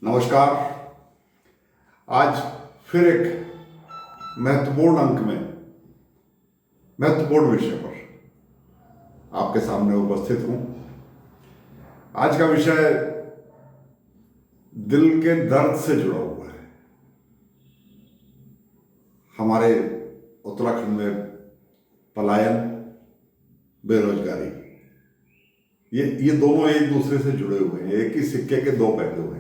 नमस्कार। आज फिर एक महत्वपूर्ण अंक में महत्वपूर्ण विषय पर आपके सामने उपस्थित हूं। आज का विषय दिल के दर्द से जुड़ा हुआ है। हमारे उत्तराखंड में पलायन, बेरोजगारी, ये दोनों एक दूसरे से जुड़े हुए हैं। एक ही सिक्के के दो पहलू हैं।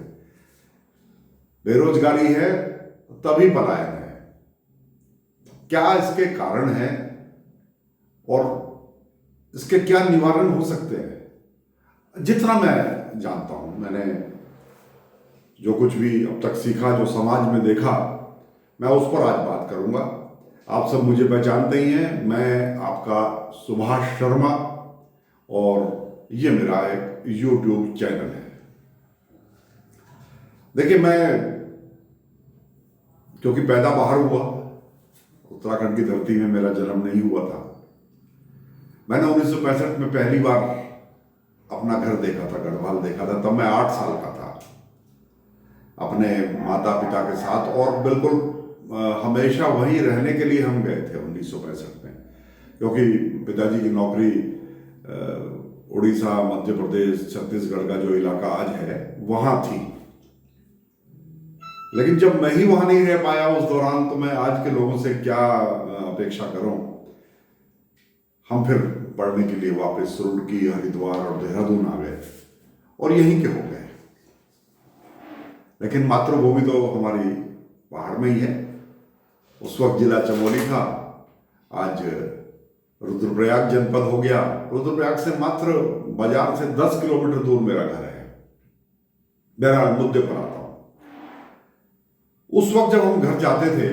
बेरोजगारी है तभी पलायन है। क्या इसके कारण है और इसके क्या निवारण हो सकते हैं? जितना मैं जानता हूं, मैंने जो कुछ भी अब तक सीखा, जो समाज में देखा, मैं उस पर आज बात करूंगा। आप सब मुझे पहचानते ही हैं। मैं आपका सुभाष शर्मा और ये मेरा एक YouTube चैनल है। देखिए, मैं क्योंकि पैदा बाहर हुआ, उत्तराखंड की धरती में मेरा जन्म नहीं हुआ था। मैंने 1965 में पहली बार अपना घर देखा था, गढ़वाल देखा था। तब मैं 8 साल का था, अपने माता पिता के साथ। और बिल्कुल हमेशा वहीं रहने के लिए हम गए थे 1965 में, क्योंकि पिताजी की नौकरी उड़ीसा, मध्य प्रदेश, छत्तीसगढ़ का जो इलाका आज है वहां थी। लेकिन जब मैं ही वहां नहीं रह पाया उस दौरान, तो मैं आज के लोगों से क्या अपेक्षा करूं। हम फिर पढ़ने के लिए वापस रुड़की, हरिद्वार और देहरादून आ गए और यहीं के हो गए। लेकिन मातृभूमि तो हमारी पहाड़ में ही है। उस वक्त जिला चमोली था, आज रुद्रप्रयाग जनपद हो गया। रुद्रप्रयाग से मात्र बाजार से 10 किलोमीटर दूर मेरा घर है। मेरा मुद्दे पर आता हूं। उस वक्त जब हम घर जाते थे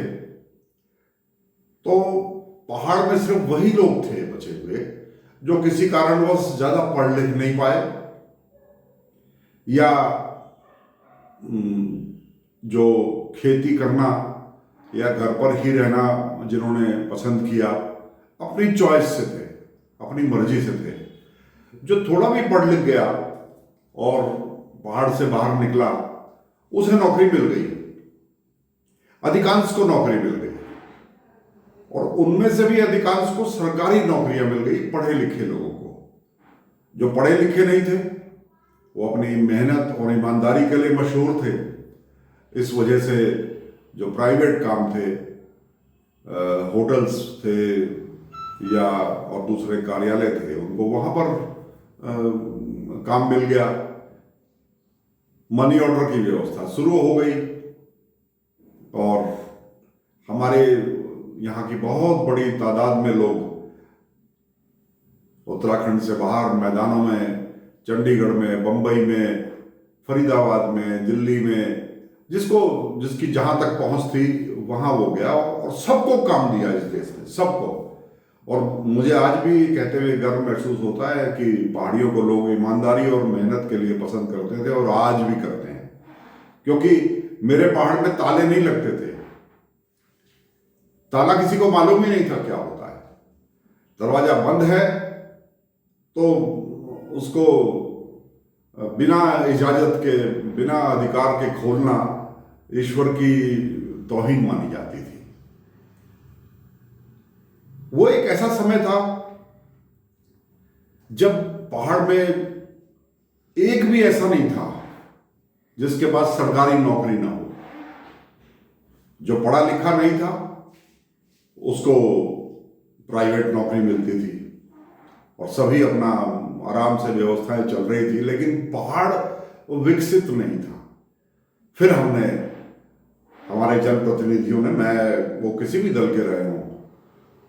तो पहाड़ में सिर्फ वही लोग थे बचे हुए जो किसी कारणवश ज्यादा पढ़ लिख नहीं पाए, या जो खेती करना या घर पर ही रहना जिन्होंने पसंद किया, अपनी चॉइस से थे, अपनी मर्जी से थे। जो थोड़ा भी पढ़ लिख गया और पहाड़ से बाहर निकला, उसे नौकरी मिल गई। अधिकांश को नौकरी मिल गई और उनमें से भी अधिकांश को सरकारी नौकरियां मिल गई, पढ़े लिखे लोगों को। जो पढ़े लिखे नहीं थे वो अपनी मेहनत और ईमानदारी के लिए मशहूर थे। इस वजह से जो प्राइवेट काम थे, होटल्स थे या और दूसरे कार्यालय थे, उनको वहां पर काम मिल गया। मनी ऑर्डर की व्यवस्था शुरू हो गई और हमारे यहाँ की बहुत बड़ी तादाद में लोग उत्तराखंड से बाहर मैदानों में, चंडीगढ़ में, बंबई में, फरीदाबाद में, दिल्ली में, जिसकी जहां तक पहुंच थी वहां वो गया और सबको काम दिया इस देश ने, सबको। और मुझे आज भी कहते हुए गर्व महसूस होता है कि पहाड़ियों को लोग ईमानदारी और मेहनत के लिए पसंद करते थे और आज भी करते हैं। क्योंकि मेरे पहाड़ में ताले नहीं लगते थे। ताला किसी को मालूम ही नहीं था क्या होता है। दरवाजा बंद है तो उसको बिना इजाजत के, बिना अधिकार के खोलना ईश्वर की तौहीन मानी जाती थी। वो एक ऐसा समय था जब पहाड़ में एक भी ऐसा नहीं था जिसके पास सरकारी नौकरी ना हो। जो पढ़ा लिखा नहीं था उसको प्राइवेट नौकरी मिलती थी और सभी अपना आराम से व्यवस्थाएं चल रही थी। लेकिन पहाड़ विकसित नहीं था। फिर हमने, हमारे जनप्रतिनिधियों ने, मैं वो किसी भी दल के रहे हों,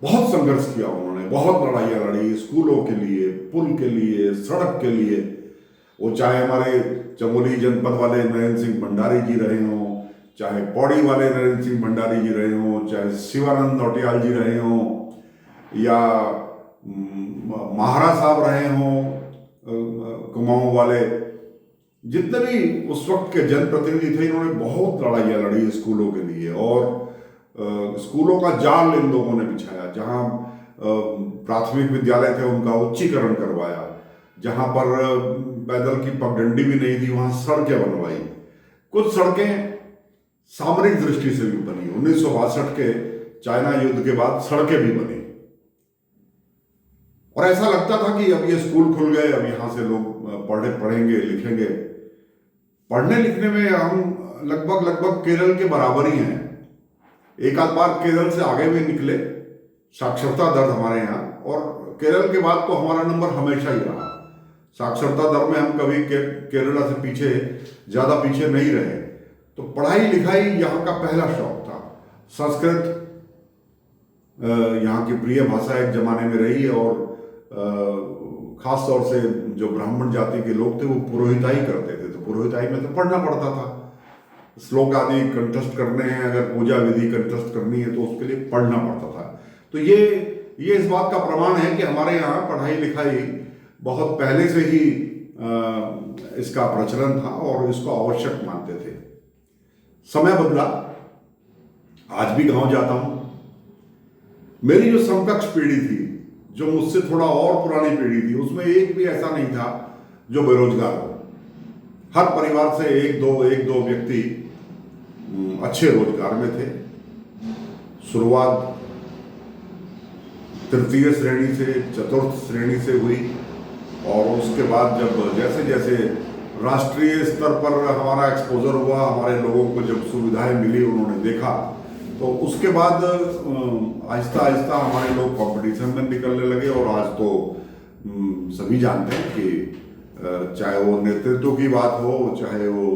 बहुत संघर्ष किया। उन्होंने बहुत लड़ाइयाँ लड़ी स्कूलों के लिए, पुल के लिए, सड़क के लिए। वो चाहे हमारे चमोली जनपद वाले नरेंद्र सिंह भंडारी जी रहे हों, चाहे पौड़ी वाले नरेंद्र सिंह भंडारी जी रहे हों, चाहे शिवानंद नौटियाल जी रहे हों, या महाराज साहब रहे हों कुमाऊं वाले। जितने भी उस वक्त के जनप्रतिनिधि थे, इन्होंने बहुत लड़ाइयाँ लड़ी स्कूलों के लिए और स्कूलों का जाल इन लोगों ने बिछाया। जहाँ प्राथमिक विद्यालय थे उनका उच्चीकरण करवाया, जहाँ पर पैदल की पगडंडी भी नहीं थी वहाँ सड़कें बनवाई, कुछ सड़कें सामरिक दृष्टि से भी बनी। 1962 के चाइना युद्ध के बाद सड़कें भी बनी और ऐसा लगता था कि अब ये स्कूल खुल गए, अब यहां से लोग पढ़ेंगे लिखेंगे। पढ़ने लिखने में हम लगभग केरल के बराबर ही हैं। एक आध बार केरल से आगे भी निकले साक्षरता दर हमारे यहाँ, और केरल के बाद तो हमारा नंबर हमेशा ही रहा। साक्षरता दर में हम कभी केरला से पीछे, ज़्यादा पीछे नहीं रहे। तो पढ़ाई लिखाई यहाँ का पहला शौक था। संस्कृत यहाँ की प्रिय भाषा एक जमाने में रही, और खास तौर से जो ब्राह्मण जाति के लोग थे वो पुरोहिताई करते थे, तो पुरोहिताई में तो पढ़ना पड़ता था। श्लोक आदि कंठस्थ करने हैं, अगर पूजा विधि कंठस्थ करनी है तो उसके लिए पढ़ना पड़ता था। तो ये इस बात का प्रमाण है कि हमारे यहाँ पढ़ाई लिखाई बहुत पहले से ही इसका प्रचलन था और इसको आवश्यक मानते थे। समय बदला, आज भी गांव जाता हूं। मेरी जो समकक्ष पीढ़ी थी, जो मुझसे थोड़ा और पुरानी पीढ़ी थी, उसमें एक भी ऐसा नहीं था जो बेरोजगार हो। हर परिवार से एक दो व्यक्ति अच्छे रोजगार में थे। शुरुआत तृतीय श्रेणी से, चतुर्थ श्रेणी से हुई, और उसके बाद जब जैसे जैसे राष्ट्रीय स्तर पर हमारा एक्सपोजर हुआ, हमारे लोगों को जब सुविधाएं मिली, उन्होंने देखा, तो उसके बाद आहिस्ता आहिस्ता हमारे लोग कंपटीशन में निकलने लगे। और आज तो सभी जानते हैं कि चाहे वो नेतृत्व की बात हो, चाहे वो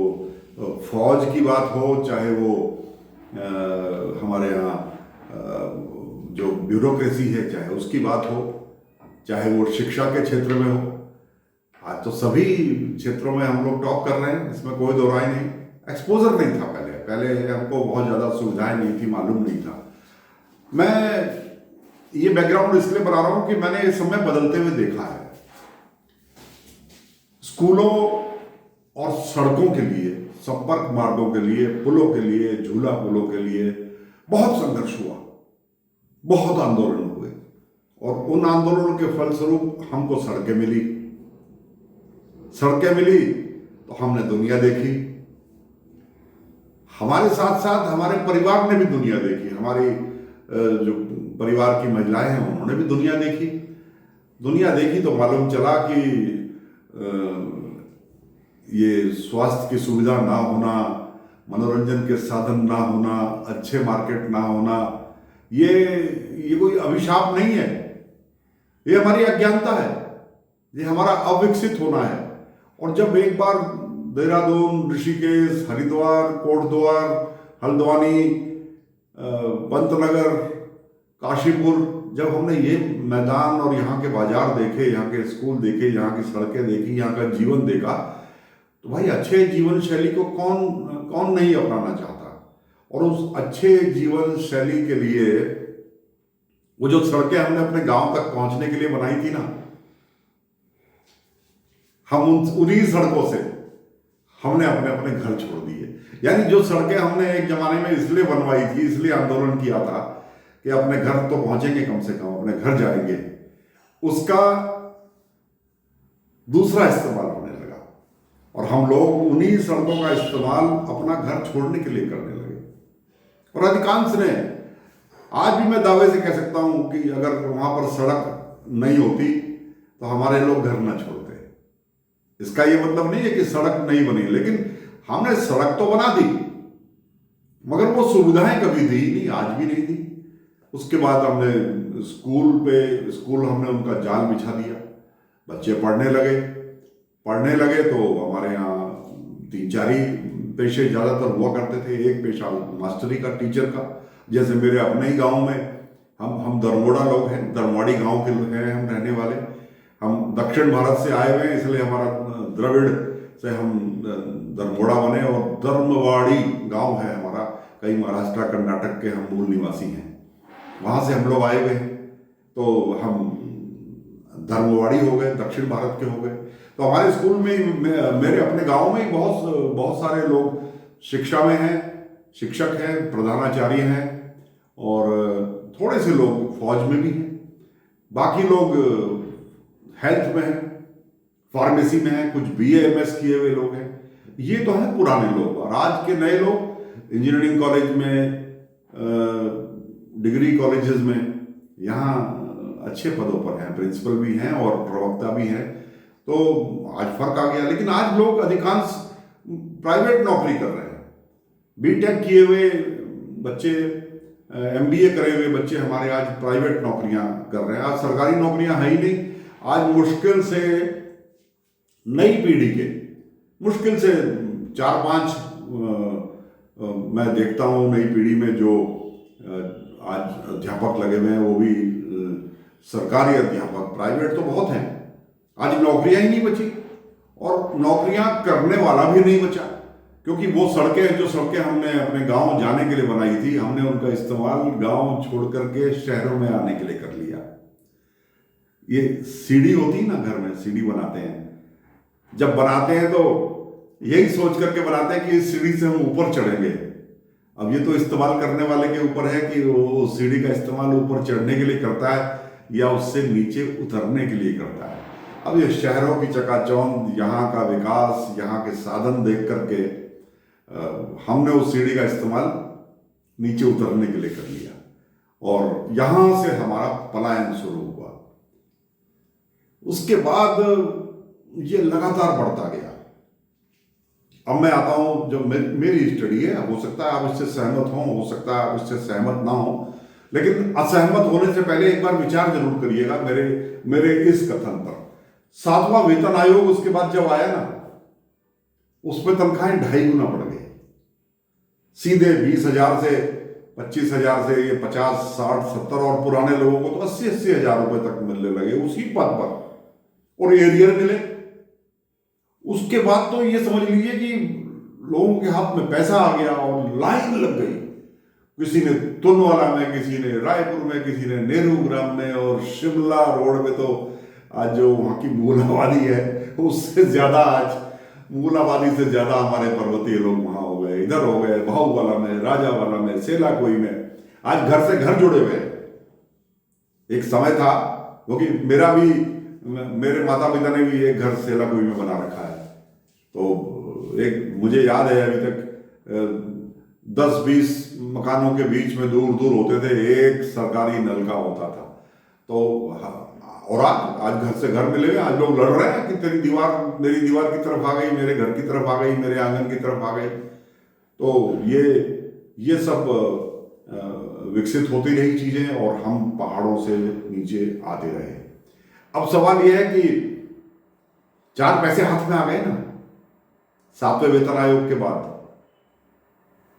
फौज की बात हो, चाहे वो हमारे यहाँ जो ब्यूरोक्रेसी है चाहे उसकी बात हो, चाहे वो शिक्षा के क्षेत्र में हो, आज तो सभी क्षेत्रों में हम लोग टॉप कर रहे हैं, इसमें कोई दो राय नहीं। एक्सपोजर नहीं था पहले हमको बहुत ज़्यादा सुविधाएं नहीं थी, मालूम नहीं था। मैं ये बैकग्राउंड इसलिए बना रहा हूं कि मैंने ये समय बदलते हुए देखा है। स्कूलों और सड़कों के लिए, संपर्क मार्गों के लिए, पुलों के लिए, झूला पुलों के लिए बहुत संघर्ष हुआ, बहुत आंदोलन हुए, और उन आंदोलनों के फलस्वरूप हमको सड़कें मिली तो हमने दुनिया देखी। हमारे साथ साथ हमारे परिवार ने भी दुनिया देखी। हमारी जो परिवार की महिलाएं हैं उन्होंने भी दुनिया देखी तो मालूम चला कि ये स्वास्थ्य की सुविधा ना होना, मनोरंजन के साधन ना होना, अच्छे मार्केट ना होना, ये कोई अभिशाप नहीं है, ये हमारी अज्ञानता है, ये हमारा अविकसित होना है। और जब एक बार देहरादून, ऋषिकेश, हरिद्वार, कोटद्वार, हल्द्वानी, पंतनगर, काशीपुर, जब हमने ये मैदान और यहाँ के बाजार देखे, यहाँ के स्कूल देखे, यहाँ की सड़कें देखी, यहाँ का जीवन देखा, तो भाई अच्छे जीवन शैली को कौन नहीं अपनाना चाहता। और उस अच्छे जीवन शैली के लिए वो जो सड़कें हमने अपने गांव तक पहुंचने के लिए बनाई थी ना, हम उन्हीं सड़कों से हमने अपने घर छोड़ दिए। यानी जो सड़कें हमने एक जमाने में इसलिए बनवाई थी, इसलिए आंदोलन किया था कि अपने घर तो पहुंचेंगे, कम से कम अपने घर जाएंगे, उसका दूसरा इस्तेमाल होने लगा, और हम लोग उन्हीं सड़कों का इस्तेमाल अपना घर छोड़ने के लिए करने लगे। और अधिकांश ने, आज भी मैं दावे से कह सकता हूं कि अगर वहां पर सड़क नहीं होती तो हमारे लोग घर ना छोड़ते। इसका ये मतलब नहीं है कि सड़क नहीं बनी, लेकिन हमने सड़क तो बना दी, मगर वो सुविधाएं कभी दी नहीं, आज भी नहीं दी। उसके बाद हमने स्कूल हमने उनका जाल बिछा दिया, बच्चे पढ़ने लगे तो हमारे यहाँ 3-4 ही पेशे ज़्यादातर हुआ करते थे। एक पेशा मास्टरी का, टीचर का। जैसे मेरे अपने ही गांव में हम दरमोड़ा लोग हैं, दरमवाड़ी गांव के लोग हैं हम रहने वाले। हम दक्षिण भारत से आए हुए हैं, इसलिए हमारा द्रविड़ से हम दरमोड़ा बने, और धर्मवाड़ी गांव है हमारा। कई महाराष्ट्र, कर्नाटक के हम मूल निवासी हैं, वहाँ से हम लोग आए हुए हैं, तो हम धर्मवाड़ी हो गए, दक्षिण भारत के हो गए। तो हमारे स्कूल में, मेरे अपने गांव में ही बहुत सारे लोग शिक्षा में हैं, शिक्षक हैं, प्रधानाचार्य हैं, और थोड़े से लोग फौज में भी हैं। बाकी लोग हेल्थ में हैं, फार्मेसी में हैं, कुछ BA MS किए हुए लोग हैं। ये तो है पुराने लोग। और आज के नए लोग इंजीनियरिंग कॉलेज में, डिग्री कॉलेजेस में, यहाँ अच्छे पदों पर हैं, प्रिंसिपल भी हैं और प्रवक्ता भी हैं। तो आज फर्क आ गया। लेकिन आज लोग अधिकांश प्राइवेट नौकरी कर रहे हैं। बीटेक किए हुए बच्चे, एमबीए करे हुए बच्चे हमारे आज प्राइवेट नौकरियां कर रहे हैं। आज सरकारी नौकरियां है ही नहीं। आज मुश्किल से नई पीढ़ी के, मुश्किल से 4-5 मैं देखता हूँ नई पीढ़ी में जो आज अध्यापक लगे हुए हैं, वो भी सरकारी अध्यापक। प्राइवेट तो बहुत हैं। आज नौकरियां ही नहीं बची और नौकरियां करने वाला भी नहीं बचा, क्योंकि वो सड़कें, जो सड़कें हमने अपने गांव जाने के लिए बनाई थी, हमने उनका इस्तेमाल गांव छोड़ करके शहरों में आने के लिए कर लिया। ये सीढ़ी होती है ना, घर में सीढ़ी बनाते हैं, जब बनाते हैं तो यही सोच करके बनाते हैं कि इस सीढ़ी से हम ऊपर चढ़ेंगे। अब ये तो इस्तेमाल करने वाले के ऊपर है कि वो सीढ़ी का इस्तेमाल ऊपर चढ़ने के लिए करता है या उससे नीचे उतरने के लिए करता है। अब ये शहरों की चकाचौंध, यहाँ का विकास, यहाँ के साधन देख करके हमने उस सीढ़ी का इस्तेमाल नीचे उतरने के लिए कर लिया और यहां से हमारा पलायन शुरू हुआ। उसके बाद ये लगातार बढ़ता गया। अब मैं आता हूं, जो मेरी स्टडी है, हो सकता है आप इससे सहमत हो सकता है आप इससे सहमत ना हो, लेकिन असहमत होने से पहले एक बार विचार जरूर करिएगा मेरे इस कथन पर। 7वां वेतन आयोग उसके बाद जब आया ना, उसमें तनख्वाहें 2.5 गुना बढ़ गई। सीधे 20,000 से 25,000 से ये 50, 60, 70 और पुराने लोगों को तो 80-80 हजार रुपए तक मिलने लगे उसी पद पर, और एरियर मिले। उसके बाद तो ये समझ लीजिए कि लोगों के हाथ में पैसा आ गया और लाइन लग गई। किसी ने तुनवाला में, किसी ने रायपुर में, किसी ने नेहरू ग्राम में, और शिमला रोड में तो आज जो वहाँ की मूल आबादी है उससे ज्यादा, आज मूल आबादी से ज्यादा हमारे पर्वतीय लोग वहां हो गए, इधर हो गए, भाऊवाला में, राजावाला में, सेलाकोई में। आज घर से घर जुड़े हुए। एक समय था, क्योंकि मेरे माता पिता ने भी एक घर सेलाकोई में बना रखा है, तो एक मुझे याद है अभी तक 10-20 मकानों के बीच में दूर दूर होते थे, एक सरकारी नल का होता था। तो और आज घर से घर मिले हुए, आज लोग लड़ रहे हैं कि तेरी दीवार मेरी दीवार की तरफ आ गई, मेरे घर की तरफ आ गई, मेरे आंगन की तरफ आ गई। तो ये सब विकसित होती रही चीजें और हम पहाड़ों से नीचे आते रहे। अब सवाल यह है कि 4 पैसे हाथ में आ गए ना 7वें वेतन आयोग के बाद,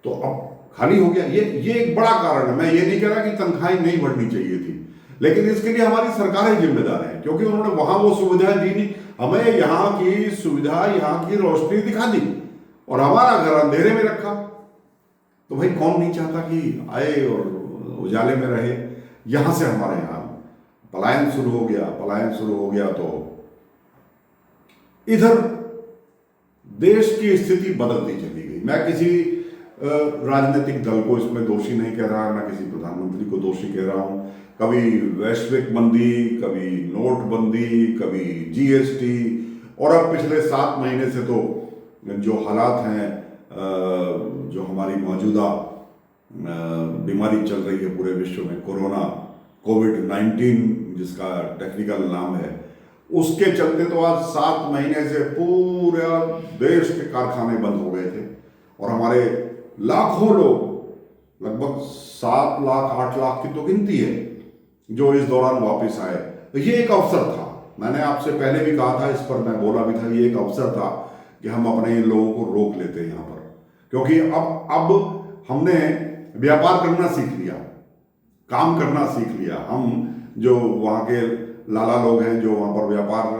तो अब खाली हो गया। ये एक बड़ा कारण है। मैं ये नहीं कह रहा कि तनख्वाहें नहीं बढ़नी चाहिए थी, लेकिन इसके लिए हमारी सरकारें जिम्मेदार हैं, क्योंकि उन्होंने वहां वो सुविधाएं दी नहीं। हमें यहाँ की सुविधा, यहाँ की रोशनी दिखा दी और हमारा घर अंधेरे में रखा। तो भाई कौन नहीं चाहता कि आए और उजाले में रहे। यहां से हमारे यहाँ पलायन शुरू हो गया। तो इधर देश की स्थिति बदलती चली गई। मैं किसी राजनीतिक दल को इसमें दोषी नहीं कह रहा, ना किसी प्रधानमंत्री को दोषी कह रहा हूं। कभी वैश्विक मंदी, कभी नोटबंदी, कभी जीएसटी, और अब पिछले 7 महीने से तो जो हालात हैं, जो हमारी मौजूदा बीमारी चल रही है पूरे विश्व में, कोविड-19 जिसका टेक्निकल नाम है, उसके चलते तो आज 7 महीने से पूरे देश के कारखाने बंद हो गए थे और हमारे लाखों लोग, लगभग 7 लाख 8 लाख की तो गिनती है, जो इस दौरान वापस आए। तो ये एक अवसर था। मैंने आपसे पहले भी कहा था, इस पर मैं बोला भी था, ये एक अवसर था कि हम अपने इन लोगों को रोक लेते हैं यहाँ पर, क्योंकि अब हमने व्यापार करना सीख लिया, काम करना सीख लिया। हम जो वहाँ के लाला लोग हैं, जो वहाँ पर व्यापार,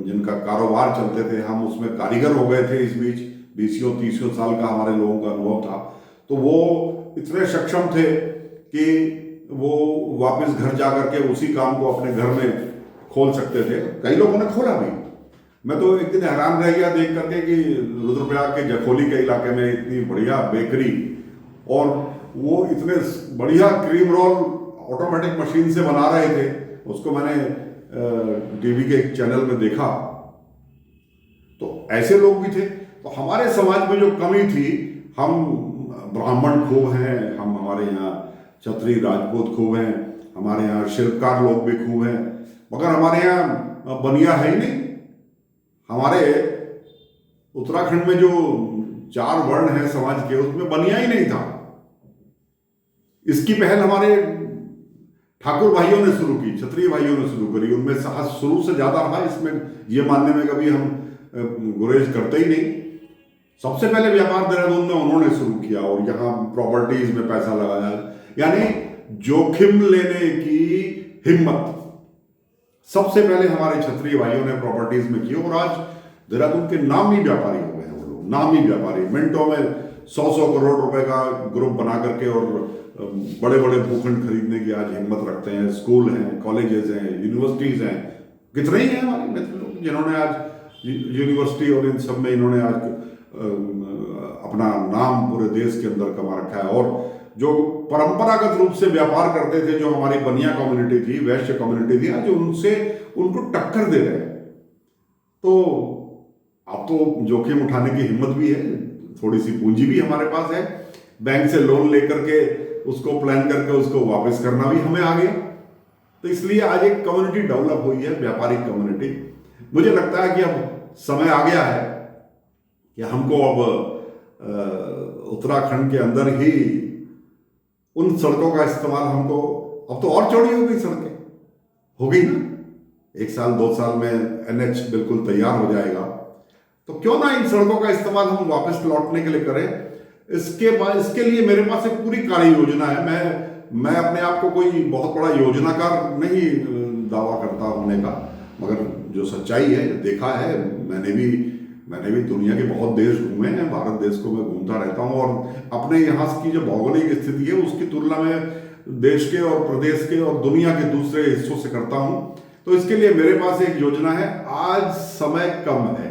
जिनका कारोबार चलते थे, हम उसमें कारीगर हो गए थे। इस बीच 20-30 साल का हमारे लोगों का अनुभव था, तो वो इतने सक्षम थे कि वो वापस घर जा करके उसी काम को अपने घर में खोल सकते थे। कई लोगों ने खोला भी। मैं तो एक दिन हैरान रह गया देख करके कि रुद्रप्रयाग के जखोली के इलाके में इतनी बढ़िया बेकरी, और वो इतने बढ़िया क्रीम रोल ऑटोमेटिक मशीन से बना रहे थे। उसको मैंने टीवी के एक चैनल में देखा। तो ऐसे लोग भी थे। तो हमारे समाज में जो कमी थी, हम ब्राह्मण खूब हैं, हम हमारे यहाँ क्षत्रिय राजपूत खूब हैं, हमारे यहाँ शिल्पकार लोग भी खूब हैं, मगर हमारे यहाँ बनिया है ही नहीं। हमारे उत्तराखंड में जो 4 वर्ण हैं समाज के, उसमें बनिया ही नहीं था। इसकी पहल हमारे ठाकुर भाइयों ने शुरू की, क्षत्रिय भाइयों ने शुरू करी। उनमें साहस शुरू से ज्यादा रहा, इसमें ये मानने में कभी हम गुरेज करते ही नहीं। सबसे पहले व्यापार देहरादून में उन्होंने शुरू किया और यहाँ प्रॉपर्टीज में पैसा लगाया, यानी जोखिम लेने की हिम्मत सबसे पहले हमारे क्षत्रिय भाइयों ने प्रॉपर्टीज में की। और आज देहरादून के नामी व्यापारी हो गए हैं वो लोग, नामी व्यापारी। मिनटों में 100-100 करोड़ रुपए का ग्रुप बना करके और बड़े बड़े भूखंड खरीदने की आज हिम्मत रखते हैं। स्कूल हैं, कॉलेजेस हैं, यूनिवर्सिटीज हैं, कितने ही हैं हमारे मित्र लोग जिन्होंने आज यूनिवर्सिटी और इन सब में इन्होंने आज अपना नाम पूरे देश के अंदर कमा रखा है। और जो परंपरागत रूप से व्यापार करते थे, जो हमारी बनिया कम्युनिटी थी, वैश्य कम्युनिटी थी, आज उनसे उनको टक्कर दे रहे हैं। तो अब तो जोखिम उठाने की हिम्मत भी है, थोड़ी सी पूंजी भी हमारे पास है, बैंक से लोन लेकर के उसको प्लान करके उसको वापस करना भी हमें आ गया। तो इसलिए आज एक कम्युनिटी डेवलप हुई है, व्यापारिक कम्युनिटी। मुझे लगता है कि अब समय आ गया है कि हमको अब उत्तराखंड के अंदर ही उन सड़कों का इस्तेमाल हमको, अब तो और चौड़ी हो गई सड़कें, हो गई ना, 1 साल 2 साल में NH बिल्कुल तैयार हो जाएगा। तो क्यों ना इन सड़कों का इस्तेमाल हम वापस लौटने के लिए करें। इसके लिए मेरे पास एक पूरी कार्य योजना है। मैं अपने आप को कोई बहुत बड़ा योजनाकार नहीं दावा करता होने का, मगर जो सच्चाई है, देखा है, मैंने भी दुनिया के बहुत देश घूमे हैं, भारत देश को मैं घूमता रहता हूँ और अपने यहाँ की जो भौगोलिक स्थिति है उसकी तुलना में देश के और प्रदेश के और दुनिया के दूसरे हिस्सों से करता हूँ। तो इसके लिए मेरे पास एक योजना है। आज समय कम है,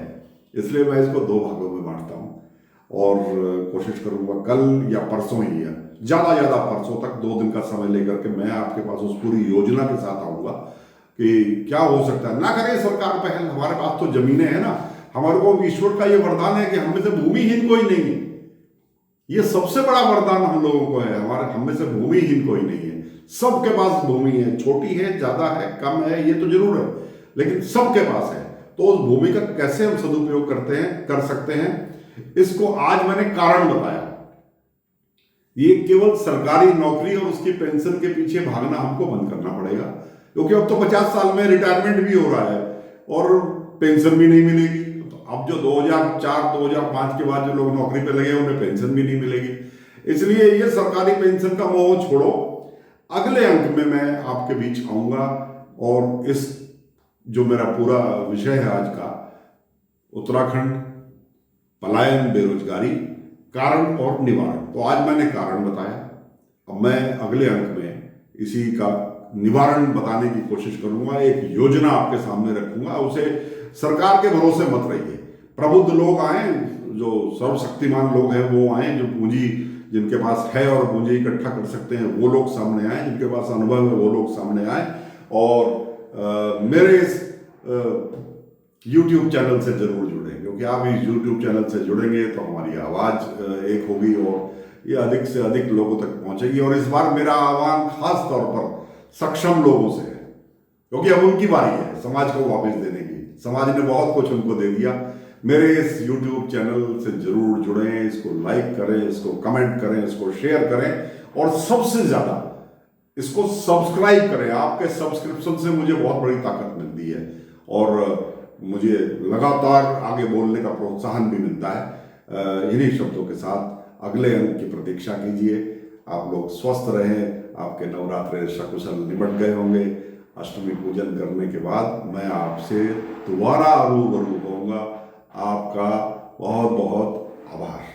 इसलिए मैं इसको 2 भागों में बांटता हूँ और कोशिश करूंगा कल या परसों ही, या ज्यादा परसों तक 2 दिन का समय लेकर के मैं आपके पास उस पूरी योजना के साथ आऊंगा कि क्या हो सकता है। ना करे सरकार पहल, हमारे पास तो जमीनें हैं ना, हमारे को ईश्वर का ये वरदान है कि हम में से भूमिहीन कोई नहीं है। ये सबसे बड़ा वरदान हम लोगों को है, हम में से भूमिहीन कोई नहीं है। सबके पास भूमि है, छोटी है, ज्यादा है, कम है, ये तो जरूर है, लेकिन सबके पास है। तो उस भूमि का कैसे हम सदुपयोग कर सकते हैं, इसको आज मैंने कारण बताया। ये केवल सरकारी नौकरी और उसकी पेंशन के पीछे भागना हमको बंद करना पड़ेगा, क्योंकि अब तो 50 साल में रिटायरमेंट भी हो रहा है और पेंशन भी नहीं मिलेगी। तो अब जो 2004-2005 के बाद जो लोग नौकरी पे लगे उन्हें पेंशन भी नहीं मिलेगी। इसलिए ये सरकारी पेंशन का मोह छोड़ो। अगले अंक में मैं आपके बीच आऊंगा और इस जो मेरा पूरा विषय है आज का, उत्तराखंड, पलायन, बेरोजगारी, कारण और निवारण। तो आज मैंने कारण बताया, अब मैं अगले अंक में इसी का निवारण बताने की कोशिश करूंगा। एक योजना आपके सामने रखूंगा, उसे सरकार के भरोसे मत रहिए। प्रबुद्ध लोग आए, जो सर्वशक्तिमान लोग हैं वो आए, जो पूंजी जिनके पास है और पूंजी इकट्ठा कर सकते हैं वो लोग सामने आए, जिनके पास अनुभव है वो लोग सामने आए और मेरे इस YouTube चैनल से जरूर जुड़ें, क्योंकि आप इस YouTube चैनल से जुड़ेंगे तो हमारी आवाज एक होगी और ये अधिक से अधिक लोगों तक पहुंचेगी। और इस बार मेरा आह्वान खास तौर पर सक्षम लोगों से है, क्योंकि अब उनकी बारी है समाज को वापस देने की। समाज ने बहुत कुछ उनको दे दिया। मेरे इस YouTube चैनल से जरूर जुड़ें, इसको लाइक करें, इसको कमेंट करें, इसको शेयर करें और सबसे ज्यादा इसको सब्सक्राइब करें। आपके सब्सक्रिप्शन से मुझे बहुत बड़ी ताकत मिलती है और मुझे लगातार आगे बोलने का प्रोत्साहन भी मिलता है। इन्हीं शब्दों के साथ अगले अंक की प्रतीक्षा कीजिए। आप लोग स्वस्थ रहें, आपके नवरात्रे सकुशल निपट गए होंगे। अष्टमी पूजन करने के बाद मैं आपसे दोबारा रूबरू होऊंगा। आपका बहुत बहुत आभार।